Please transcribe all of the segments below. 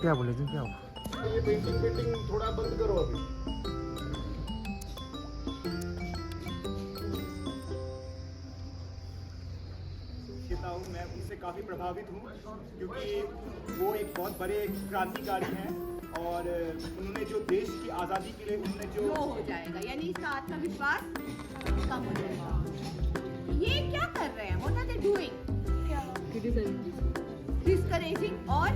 क्या बोले तुम, क्या हुआ? ये पेंटिंग पेंटिंग थोड़ा बंद करो अभी। मैं उनसे काफ़ी प्रभावित हूँ क्योंकि वो एक बहुत बड़े क्रांतिकारी हैं और उन्होंने जो देश की आज़ादी के लिए उन्होंने जो हो जाएगा, यानी इसका आत्मविश्वास कम हो जाएगा। ये क्या कर रहे हैं? What are they doing? Discouraging और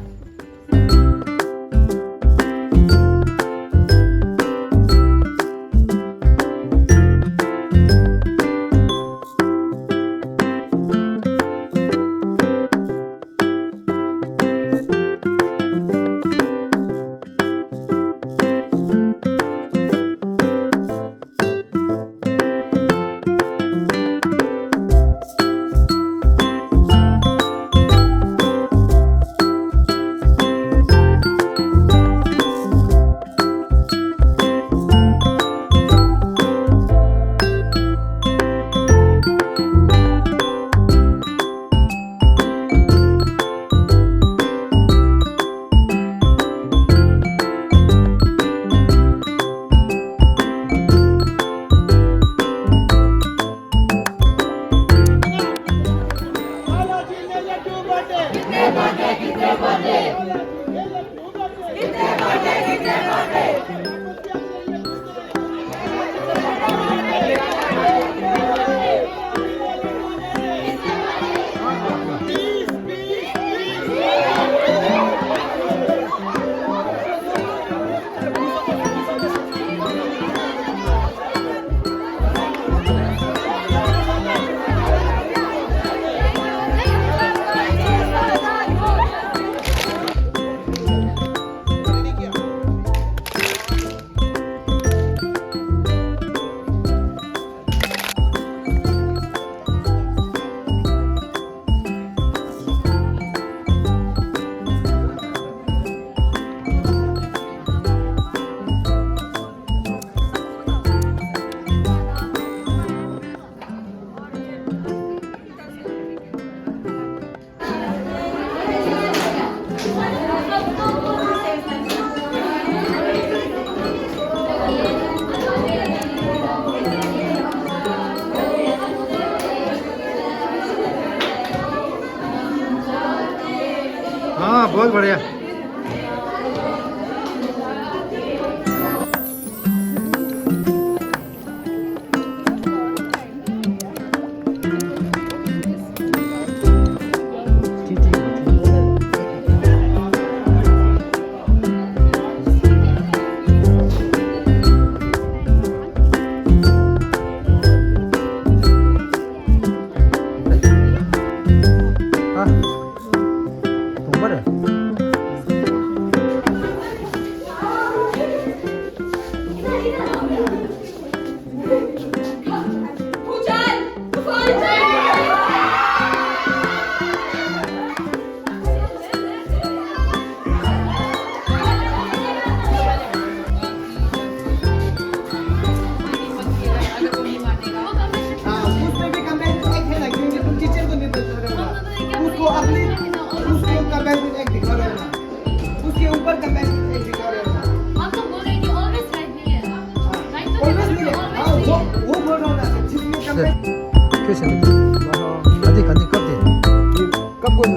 हाँ बहुत बढ़िया। कैसे अधिक अधिक कब दे कब बोल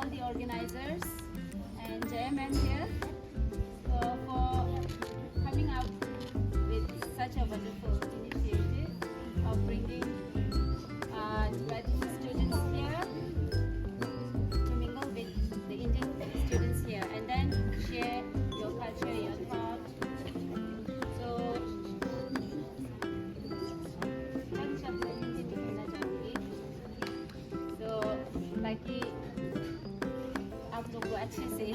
all the organizers and JMM here for coming out with such a wonderful initiative of bringing graduate students here to mingle with the Indian students here and then share your culture, your thought. So, हम शब्द हिंदी में कहना चाहूँगी तो ताकि आप लोग को अच्छे से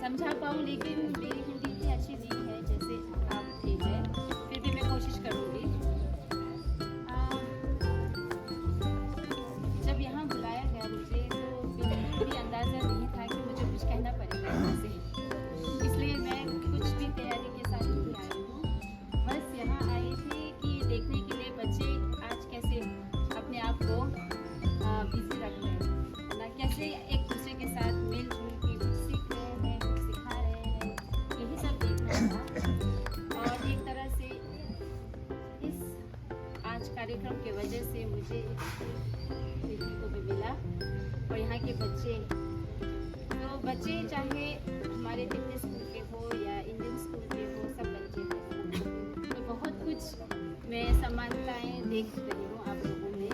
समझा पाऊँ, लेकिन मेरी हिंदी इतनी अच्छी नहीं है जैसे आप ठीक है, फिर भी मैं कोशिश करूँगी। जब यहाँ बुलाया गया मुझे तो बिल्कुल भी अंदाज़ा नहीं था कि मुझे कुछ कहना पड़ेगा इससे, इसलिए मैं कुछ भी तैयारी के साथ नहीं आई हूँ। बस यहाँ आई थी कि देखने के लिए बच्चे आज कैसे अपने आप को बिजी रख रहे हैं, ना कैसे एक दूसरे के साथ मिलजुल के कुछ सीख रहे हैं, कुछ सिखा रहे हैं, यही सब देखना था। और एक तरह से इस आज कार्यक्रम के वजह से मुझे देखने को भी मिला। और यहाँ के बच्चे चाहे हमारे दिल्ली स्कूल के हो या इंडियन स्कूल के हो, सब बच्चे हैं, तो बहुत कुछ मैं समानताएं देख रही हूँ आप लोगों में।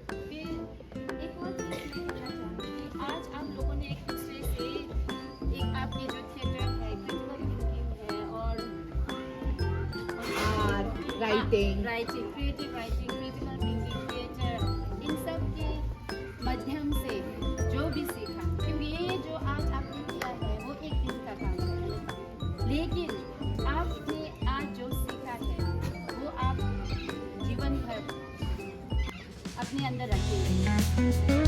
फिर एक और चीज़ मैं कहना चाहूँगी, आज आप लोगों ने एक दूसरे से एक आपके जो थिएटर है, क्रिटिकल थिंकिंग है और writing creative writing, critical thinking, theatre, इन सब के माध्यम से जो भी सीखा, क्योंकि ये जो आज आपने किया है वो एक दिन का काम है, लेकिन आपने आज जो सीखा है वो आप जीवन भर अपने अंदर रखेंगे।